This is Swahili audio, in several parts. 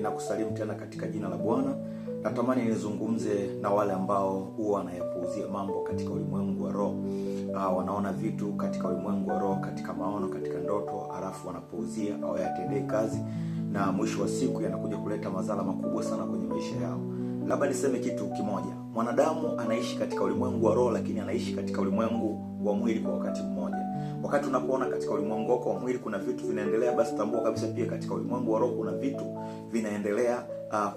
Ninakusalimu tena katika jina la Bwana. Natamani nizungumze na wale ambao huwa wanayapuuzia mambo katika ulimwengu wa roho. Wanaona vitu katika ulimwengu wa roho, katika maono, katika ndoto, alafu wanapuuzia au yatendee kazi, na mwisho wa siku yanakuja kuleta madhara makubwa sana kwenye maisha yao. Labda niseme kitu kimoja. Mwanadamu anaishi katika ulimwengu wa roho, lakini anaishi katika ulimwengu wa mwili kwa wakati mmoja. Wakati unapoona katika ulimwengu wako wa mwili kuna vitu vinaendelea, basi tambua kabisa pia katika ulimwengu wa roho kuna vitu vinaendelea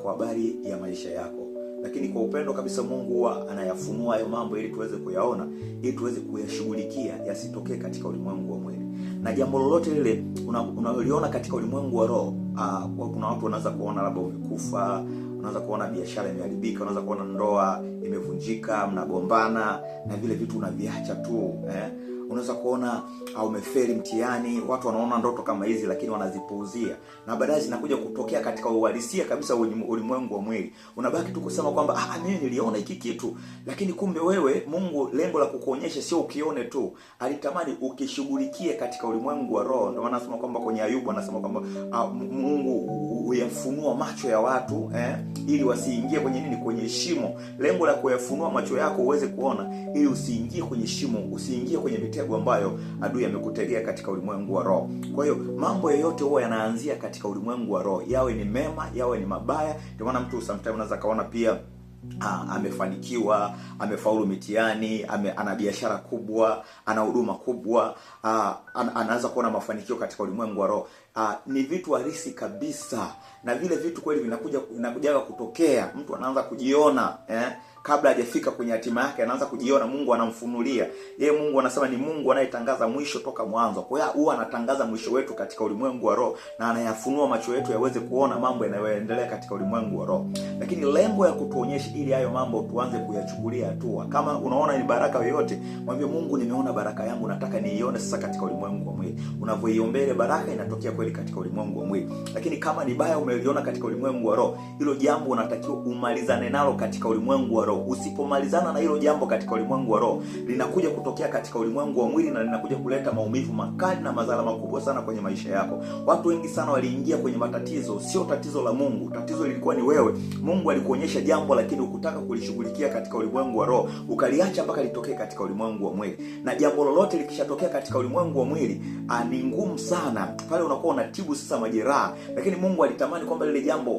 kwa habari ya maisha yako. Lakini kwa upendo kabisa Mungu huwa anayafunua hayo mambo ili tuweze kuyaona, ili tuweze kuyashughulikia yasitokee katika ulimwengu wa mwili. Na jambo lolote lile unaliona katika ulimwengu wa roho, kuna watu wanaweza kuona labda umekufa, unaweza kuona biashara imeharibika, unaweza kuona ndoa imevunjika, mnagombana na vile vitu unaviacha tu, unaweza kuona umefeli mtihani. Watu wanaona ndoto kama hizi lakini wanazipuuzia, na baadaye zinakuja kutokea katika uhalisia kabisa ulimwengu wa mwili. Unabaki tu kusema kwamba mimi niliona hiki kitu, lakini kumbe wewe Mungu lengo la kukuonyesha sio ukione tu, alitamani ukishughulikie katika ulimwengu wa roho. Ndio maana anasema kwamba kwenye Ayubu anasema kwamba Mungu huyafunua macho ya watu ili wasiingie kwenye nini, kwenye shimo. Lengo la kuyafunua macho yako uweze kuona, ili usiingie kwenye shimo, usiingie kwenye mitego ambayo adui amekutegea katika ulimwengu wa roho. Kwa hiyo mambo yote huwa yanaanzia katika ulimwengu wa roho, yawe ni mema, yawe ni mabaya. Ndio maana mtu sometimes anaweza kaona pia amefanikiwa, amefaulu mitihani, ana biashara kubwa, ana huduma kubwa, anaanza kuona mafanikio katika ulimwengu wa roho. Ni vitu halisi kabisa, na vile vitu kweli vinakuja kutokea. Mtu anaanza kujiona kabla hajafika kwenye hatima yake, anaanza kujiona. Mungu anamfunulia yeye. Mungu anasema ni Mungu anayetangaza mwisho toka mwanzo. Kwa hiyo huwa anatangaza mwisho wetu katika ulimwengu wa roho, na anayafunua macho yetu yaweze kuona mambo yanayoendelea katika ulimwengu wa roho. Lakini lengo ya kutuonyesha ili hayo mambo tuanze kuyachukulia hatua. Kama unaona ni baraka yoyote, mwambie Mungu, nimeona baraka yangu, nataka niione sasa katika ulimwengu wa mwili. Unavyoiombea ile baraka inatokea kweli katika ulimwengu wa mwili. Lakini kama ni baya umeliona katika ulimwengu wa roho, hilo jambo unatakiwa umalizane nalo katika ulimwengu wa roho. Usipomalizana na hilo jambo katika ulimwengu wa roho, linakuja kutokea katika ulimwengu wa mwili, na linakuja kuleta maumivu makali na madhara makubwa sana kwenye maisha yako. Watu wengi sana waliingia kwenye matatizo, sio tatizo la Mungu. Tatizo lilikuwa ni wewe. Mungu alikuonyesha jambo lakini ukutaka kulishughulikia katika ulimwengu wa roho, ukaliacha mpaka litokee katika ulimwengu wa mwili. Na jambo lolote likishatokea katika ulimwengu wa mwili, ni ngumu sana. Pale unakuwa unatibu sasa majeraha, lakini Mungu alitamani kwamba lile jambo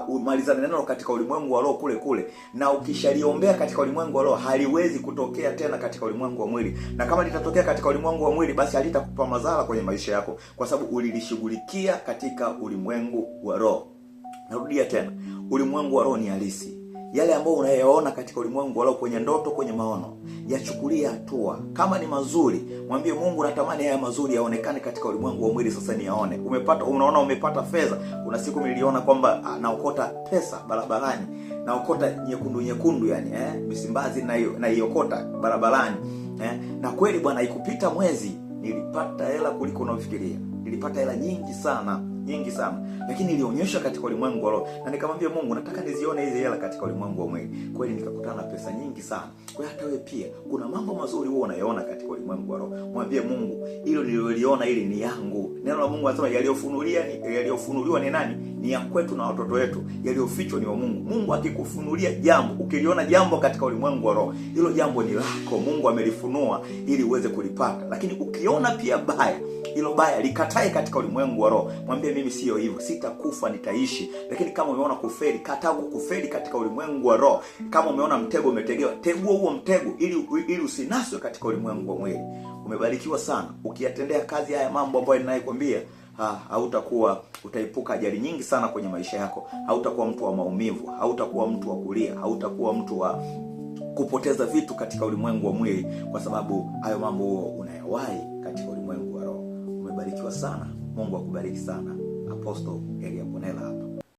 umalizane nalo katika ulimwengu wa roho kule, na ukishaliombea katika ulimwengu wa roho haliwezi kutokea tena katika ulimwengu wa mwili. Na kama litatokea katika ulimwengu wa mwili, basi halitakupa madhara kwenye maisha yako, kwa sababu ulilishughulikia katika ulimwengu wa roho. Narudia tena, ulimwengu wa roho ni halisi. Yale ambayo unayaona katika ulimwengu wa roho, kwenye ndoto, kwenye maono, yachukulia hatua. Kama ni mazuri, mwambie Mungu, natamani haya mazuri yaonekane katika ulimwengu wa mwili, sasa niyaone. Unaona umepata fedha. Kuna siku niliona kwamba naokota pesa barabarani, naokota nyekundu yani Msimbazi na iokota barabarani, na kweli bwana, ikupita mwezi nilipata hela kuliko unafikiria. Nilipata hela nyingi sana, lakini nilionyesha katika ulimwengu wa roho, na nikamwambia Mungu, nataka nizione hizi hela katika ulimwengu wa mwili. Kweli nikakutana na pesa nyingi sana. Kwa hiyo hata wewe pia kuna mambo mazuri wewe unayaona katika ulimwengu wa roho, mwambie Mungu, hilo nililoliona hili ni yangu. Neno la Mungu anasema yaliyofunuliwa ni nani? Ni ya kwetu na watoto wetu. Yaliyofichwa ni wa Mungu. Mungu akikufunulia jambo, ukiliona jambo katika ulimwengu wa roho, hilo jambo ni lako. Mungu amelifunua ili uweze kulipata. Lakini ukiona pia baya, hilo baya likatae katika ulimwengu wa roho. Mwambie mimi sio hivyo, sitakufa, nitaishi. Lakini kama umeona kufeli, kataa kufeli katika ulimwengu wa roho. Kama umeona mtego umetegewa, tegua huo mtego ili usinaswe katika ulimwengu wa mwili. Umebarikiwa sana ukiyatendea kazi haya mambo ambayo ninayokuambia. Utaepuka ajali nyingi sana kwenye maisha yako. Hautakuwa mtu wa maumivu, hautakuwa mtu wa kulia, hautakuwa mtu wa kupoteza vitu katika ulimwengu wa mwili, kwa sababu hayo mambo unayawahi katika ulimwengu wa roho. Umebarikiwa sana. Mungu akubariki sana. Apostle Elia Ponela hapa.